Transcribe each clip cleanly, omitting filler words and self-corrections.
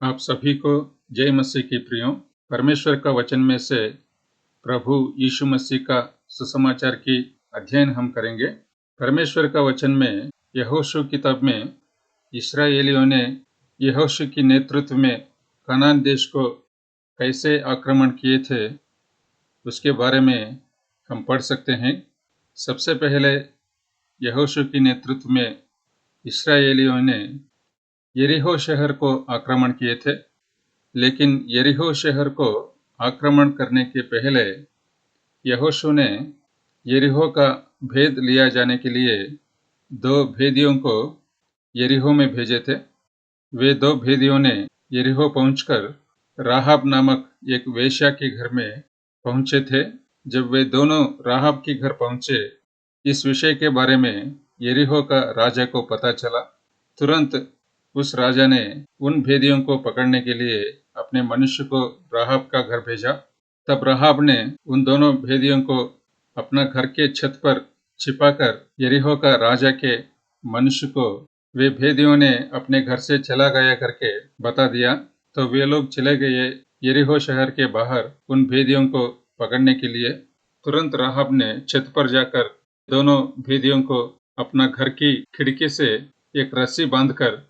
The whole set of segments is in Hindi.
आप सभी को जय मसीह की प्रियो। परमेश्वर का वचन में से प्रभु यीशु मसीह का सुसमाचार की अध्ययन हम करेंगे। परमेश्वर का वचन में यहोशू किताब में इस्राएलियों ने यहोशू के नेतृत्व में कनान देश को कैसे आक्रमण किए थे उसके बारे में हम पढ़ सकते हैं। सबसे पहले यहोशू के नेतृत्व में इस्राएलियों ने यरीहो शहर को आक्रमण किए थे, लेकिन यरीहो शहर को आक्रमण करने के पहले यहोशू ने यरीहो का भेद लिया जाने के लिए 2 भेदियों को यरीहो में भेजे थे। वे 2 भेदियों ने यरीहो पहुंचकर राहाब नामक एक वेश्या के घर में पहुंचे थे। जब वे दोनों राहाब के घर पहुंचे, इस विषय के बारे में यरीहो का राजा को पता चला। तुरंत उस राजा ने उन भेदियों को पकड़ने के लिए अपने मनुष्य को राहाब का घर भेजा। तब राहाब ने उन दोनों भेदियों को अपना घर के छत पर छिपाकर यरीहो का राजा के मनुष्य को वे भेदियों ने अपने घर से चला गया करके बता दिया। तो वे लोग चले गए यरीहो शहर के बाहर उन भेदियों को पकड़ने के लिए। तुरंत राहाब ने छत पर जाकर दोनों भेदियों को अपना घर की खिड़की से एक रस्सी बांधकर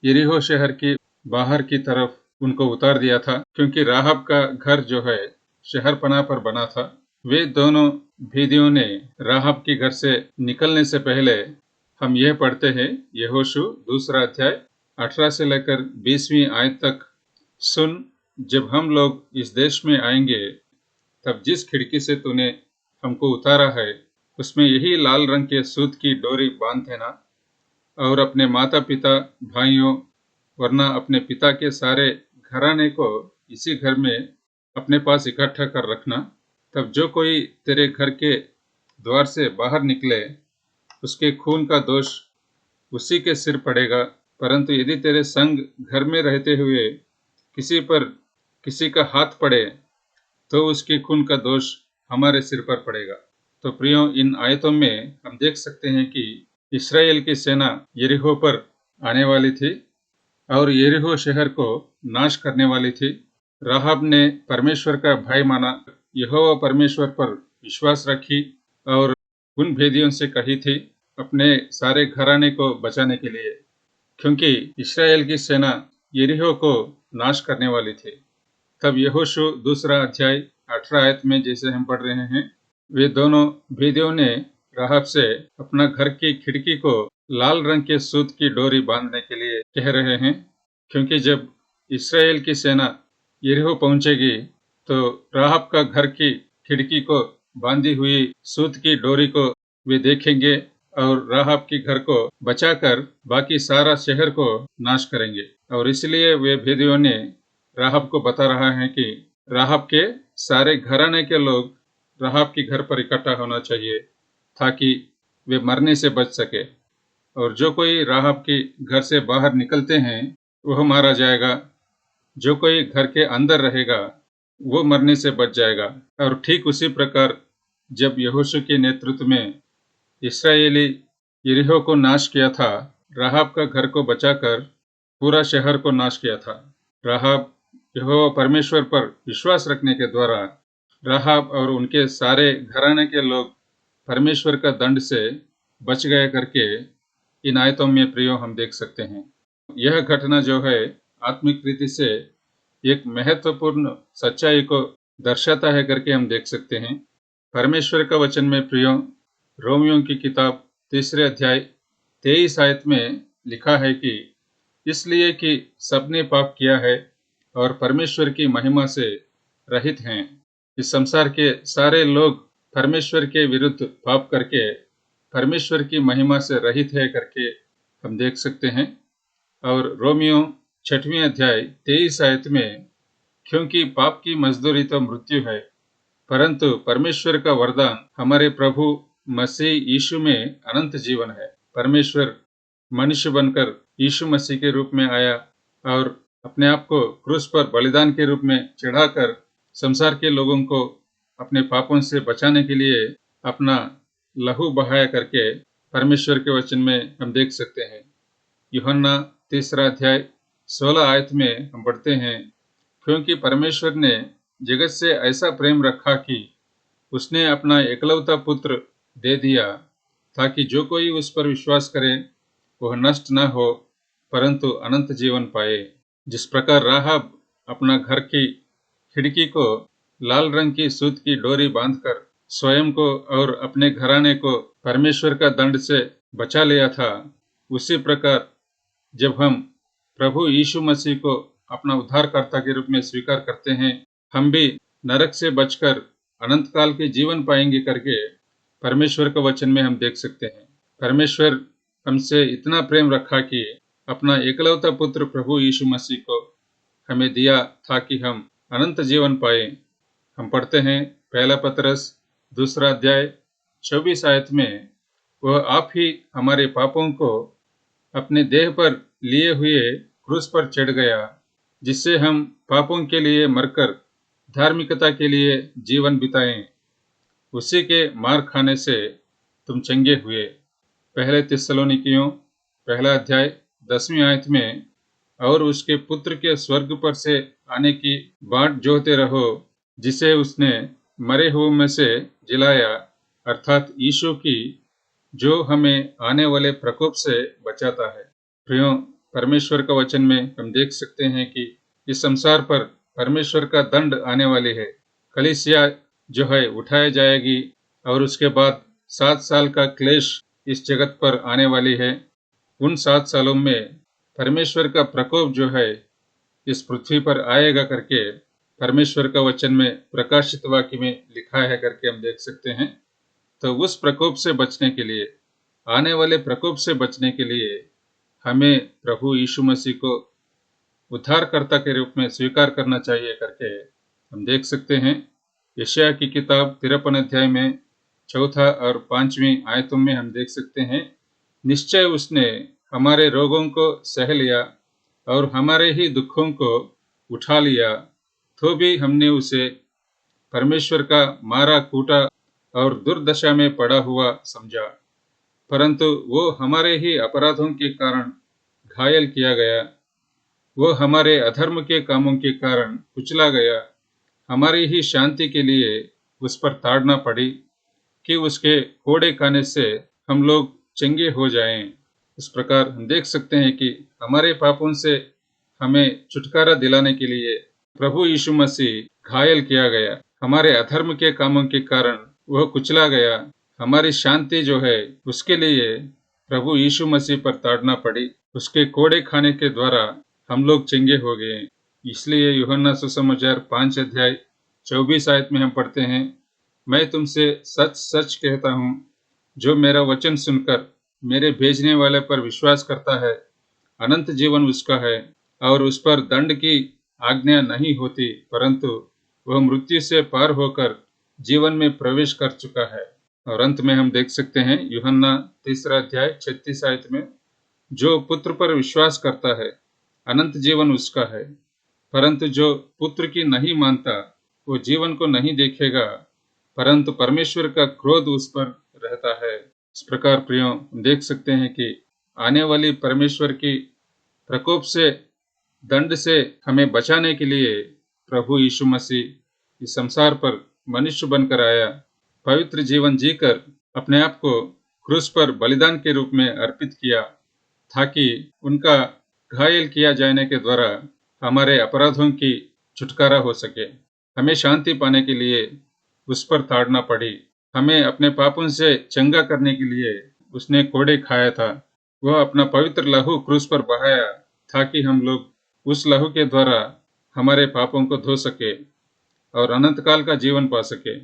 यरीहो शहर की बाहर की तरफ उनको उतार दिया था, क्योंकि राहाब का घर जो है शहर पनाह पर बना था। वे दोनों भेदियों ने राहाब के घर से निकलने से पहले हम यह पढ़ते हैं, यहोशू 2 अध्याय 18 से लेकर 20वीं आयत तक। सुन, जब हम लोग इस देश में आएंगे, तब जिस खिड़की से तूने हमको उतारा है उसमें यही लाल रंग के सूत की डोरी बांध देना, और अपने माता पिता भाइयों वरना अपने पिता के सारे घराने को इसी घर में अपने पास इकट्ठा कर रखना। तब जो कोई तेरे घर के द्वार से बाहर निकले, उसके खून का दोष उसी के सिर पड़ेगा। परंतु यदि तेरे संग घर में रहते हुए किसी पर किसी का हाथ पड़े, तो उसके खून का दोष हमारे सिर पर पड़ेगा। तो प्रियो, इन आयतों में हम देख सकते हैं कि इस्राएल की सेना यरीहो पर आने वाली थी और यरीहो शहर को नाश करने वाली थी। राहाब ने परमेश्वर का भय माना, यहोवा परमेश्वर पर विश्वास रखी और उन भेदियों से कही थी अपने सारे घराने को बचाने के लिए, क्योंकि इस्राएल की सेना यरीहो को नाश करने वाली थी। तब यहोशू 2 अध्याय 18 आयत में जैसे हम पढ़ रहे हैं, वे दोनों भेदियों ने राहाब से अपना घर की खिड़की को लाल रंग के सूत की डोरी बांधने के लिए कह रहे हैं, क्योंकि जब इस्राएल की सेना यरीहो पहुंचेगी तो राहाब का घर की खिड़की को बांधी हुई सूत की डोरी को वे देखेंगे और राहाब के घर को बचाकर बाकी सारा शहर को नाश करेंगे। और इसलिए वे भेदियों ने राहाब को बता रहा है कि राहाब के सारे घराने के लोग राहाब के घर पर इकट्ठा होना चाहिए, ताकि वे मरने से बच सके। और जो कोई राहाब के घर से बाहर निकलते हैं वह मारा जाएगा, जो कोई घर के अंदर रहेगा वो मरने से बच जाएगा। और ठीक उसी प्रकार जब यहोशू के नेतृत्व में इस्राएली यरीहो को नाश किया था, राहाब का घर को बचाकर पूरा शहर को नाश किया था। राहाब यहोवा परमेश्वर पर विश्वास रखने के द्वारा राहाब और उनके सारे घराने के लोग परमेश्वर का दंड से बच गए करके इन आयतों में प्रियो हम देख सकते हैं। यह घटना जो है आत्मिक रीति से एक महत्वपूर्ण सच्चाई को दर्शाता है करके हम देख सकते हैं। परमेश्वर का वचन में प्रियो, रोमियों की किताब 3 अध्याय 23 आयत में लिखा है कि इसलिए कि सबने पाप किया है और परमेश्वर की महिमा से रहित हैं। इस संसार के सारे लोग परमेश्वर के विरुद्ध पाप करके परमेश्वर की महिमा से रहित है करके हम देख सकते हैं। और रोमियो 6वें अध्याय 23 आयत में, क्योंकि पाप की मजदूरी तो मृत्यु है, परंतु परमेश्वर का वरदान हमारे प्रभु मसीह यीशु में अनंत जीवन है। परमेश्वर मनुष्य बनकर यीशु मसीह के रूप में आया और अपने आप को क्रूस पर बलिदान के रूप में चढ़ाकर संसार के लोगों को अपने पापों से बचाने के लिए अपना लहू बहाया करके परमेश्वर के वचन में हम देख सकते हैं। यूहन्ना 3 अध्याय 16 आयत में हम पढ़ते हैं, क्योंकि परमेश्वर ने जगत से ऐसा प्रेम रखा कि उसने अपना एकलौता पुत्र दे दिया, ताकि जो कोई उस पर विश्वास करे वह नष्ट न हो, परंतु अनंत जीवन पाए। जिस प्रकार राहाब अपना घर की खिड़की को लाल रंग की सूत की डोरी बांधकर स्वयं को और अपने घराने को परमेश्वर का दंड से बचा लिया था, उसी प्रकार जब हम प्रभु यीशु मसीह को अपना उद्धारकर्ता के रूप में स्वीकार करते हैं, हम भी नरक से बचकर अनंत काल के जीवन पाएंगे करके परमेश्वर के वचन में हम देख सकते हैं। परमेश्वर हमसे इतना प्रेम रखा कि अपना एकलौता पुत्र प्रभु यीशु मसीह को हमें दिया ताकि हम अनंत जीवन पाए। हम पढ़ते हैं पहला पतरस 2 अध्याय 24 आयत में, वह आप ही हमारे पापों को अपने देह पर लिए हुए क्रूस पर चढ़ गया, जिससे हम पापों के लिए मरकर धार्मिकता के लिए जीवन बिताएं। उसी के मार खाने से तुम चंगे हुए। पहले थिस्सलुनीकियों 1 अध्याय 10वीं आयत में, और उसके पुत्र के स्वर्ग पर से आने की बाट जोहते रहो, जिसे उसने मरे हुए में से जिलाया, अर्थात यीशु की, जो हमें आने वाले प्रकोप से बचाता है। प्रियो, परमेश्वर का वचन में हम देख सकते हैं कि इस संसार पर परमेश्वर का दंड आने वाली है। कलीसिया जो है उठाई जाएगी और उसके बाद 7 साल का क्लेश इस जगत पर आने वाली है। उन 7 सालों में परमेश्वर का प्रकोप जो है इस पृथ्वी पर आएगा करके परमेश्वर का वचन में प्रकाशित वाक्य में लिखा है करके हम देख सकते हैं। तो उस प्रकोप से बचने के लिए, आने वाले प्रकोप से बचने के लिए हमें प्रभु यीशु मसीह को उद्धारकर्ता के रूप में स्वीकार करना चाहिए करके हम देख सकते हैं। यशायाह की किताब 53 अध्याय में 4 और 5वीं आयतों में हम देख सकते हैं, निश्चय उसने हमारे रोगों को सह लिया और हमारे ही दुखों को उठा लिया, तो भी हमने उसे परमेश्वर का मारा कूटा और दुर्दशा में पड़ा हुआ समझा। परंतु वो हमारे ही अपराधों के कारण घायल किया गया, वो हमारे अधर्म के कामों के कारण कुचला गया, हमारी ही शांति के लिए उस पर ताड़ना पड़ी, कि उसके कोड़े खाने से हम लोग चंगे हो जाएं। इस प्रकार हम देख सकते हैं कि हमारे पापों से हमें छुटकारा दिलाने के लिए प्रभु यीशु मसीह घायल किया गया, हमारे अधर्म के कामों के कारण वह कुचला गया, हमारी शांति जो है उसके लिए प्रभु यीशु मसीह पर ताड़ना पड़ी, उसके कोड़े खाने के द्वारा हम लोग चंगे हो गए। इसलिए यूहन्ना सुसमाचार 5 अध्याय 24 आयत में हम पढ़ते हैं, मैं तुमसे सच सच कहता हूँ, जो मेरा वचन सुनकर मेरे भेजने वाले पर विश्वास करता है, अनंत जीवन उसका है और उस पर दंड की आज्ञा नहीं होती, परंतु वह मृत्यु से पार होकर जीवन में प्रवेश कर चुका है। और अंत में हम देख सकते हैं यूहन्ना 3 अध्याय 36 आयत में, जो पुत्र पर विश्वास करता है अनंत जीवन उसका है, परंतु जो पुत्र की नहीं मानता वो जीवन को नहीं देखेगा, परंतु परमेश्वर का क्रोध उस पर रहता है। इस प्रकार प्रियो, देख सकते हैं कि आने वाली परमेश्वर की प्रकोप से, दंड से हमें बचाने के लिए प्रभु यीशु मसीह इस संसार पर मनुष्य बनकर आया, पवित्र जीवन जीकर अपने आप को क्रूस पर बलिदान के रूप में अर्पित किया, ताकि उनका घायल किया जाने के द्वारा हमारे अपराधों की छुटकारा हो सके। हमें शांति पाने के लिए उस पर ताड़ना पड़ी, हमें अपने पापों से चंगा करने के लिए उसने कोड़े खाया था, वह अपना पवित्र लहू क्रूस पर बहाया, ताकि हम लोग उस लहू के द्वारा हमारे पापों को धो सके और अनंत काल का जीवन पा सके।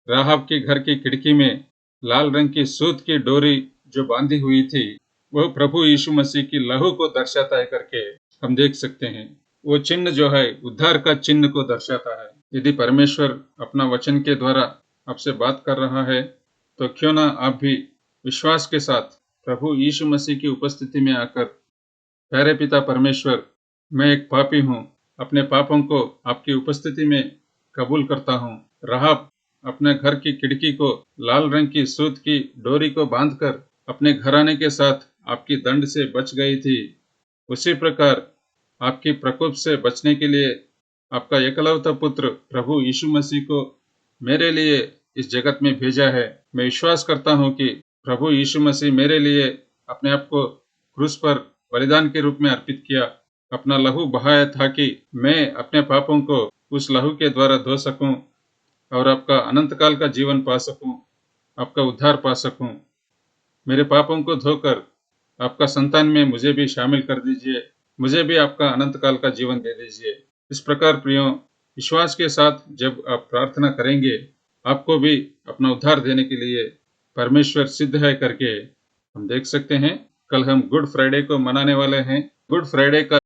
राहाब के घर की खिड़की में लाल रंग की सूत की डोरी जो बांधी हुई थी, वह प्रभु यीशु मसीह की लहू को दर्शाता है करके हम देख सकते हैं। वो चिन्ह जो है उद्धार का चिन्ह को दर्शाता है। यदि परमेश्वर अपना वचन के द्वारा आपसे बात कर रहा है, तो क्यों ना आप भी विश्वास के साथ प्रभु यीशु मसीह की उपस्थिति में आकर, प्यारे पिता परमेश्वर, मैं एक पापी हूँ, अपने पापों को आपकी उपस्थिति में कबूल करता हूँ। राहाब अपने घर की खिड़की को लाल रंग की सूत की डोरी को बांधकर अपने घराने के साथ आपकी दंड से बच गई थी, उसी प्रकार आपकी प्रकोप से बचने के लिए आपका एकलौता पुत्र प्रभु यीशु मसीह को मेरे लिए इस जगत में भेजा है। मैं विश्वास करता हूँ कि प्रभु यीशु मसीह मेरे लिए अपने आप को क्रूस पर बलिदान के रूप में अर्पित किया, अपना लहू बहाया ताकि मैं अपने पापों को उस लहू के द्वारा धो सकूं और आपका अनंत काल का जीवन पा सकूं, आपका उद्धार पा सकूं। मेरे पापों को धोकर आपका संतान में मुझे भी शामिल कर दीजिए, मुझे भी आपका अनंत काल का जीवन दे दीजिए। इस प्रकार प्रियो, विश्वास के साथ जब आप प्रार्थना करेंगे, आपको भी अपना उद्धार देने के लिए परमेश्वर सिद्ध है करके हम देख सकते हैं। कल हम गुड फ्राइडे को मनाने वाले हैं। गुड फ्राइडे का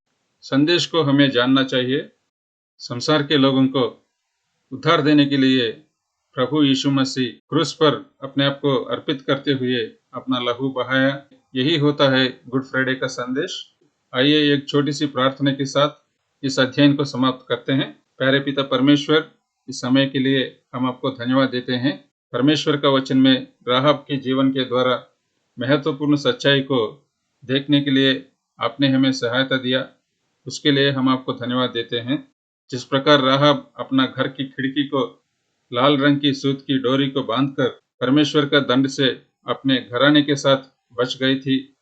संदेश को हमें जानना चाहिए। संसार के लोगों को उद्धार देने के लिए प्रभु यीशु मसीह क्रूस पर अपने आप को अर्पित करते हुए अपना लहू बहाया। यही होता है गुड फ्राइडे का संदेश। आइए एक छोटी सी प्रार्थना के साथ इस अध्ययन को समाप्त करते हैं। प्यारे पिता परमेश्वर, इस समय के लिए हम आपको धन्यवाद देते हैं। परमेश्वर का वचन में राहब के जीवन के द्वारा महत्वपूर्ण सच्चाई को देखने के लिए आपने हमें सहायता दिया, उसके लिए हम आपको धन्यवाद देते हैं। जिस प्रकार राहब अपना घर की खिड़की को लाल रंग की सूत की डोरी को बांधकर परमेश्वर का दंड से अपने घराने के साथ बच गई थी,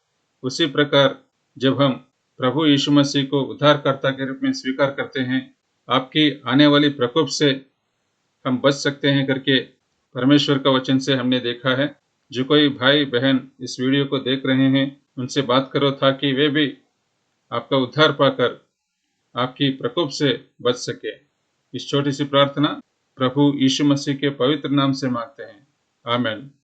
उसी प्रकार जब हम प्रभु यीशु मसीह को उद्धारकर्ता के रूप में स्वीकार करते हैं, आपकी आने वाली प्रकोप से हम बच सकते हैं करके परमेश्वर का वचन से हमने देखा है। जो कोई भाई बहन इस वीडियो को देख रहे हैं, उनसे बात करो ताकि वे भी आपका उद्धार पाकर आपकी प्रकोप से बच सके। इस छोटी सी प्रार्थना प्रभु यीशु मसीह के पवित्र नाम से मांगते हैं, आमीन।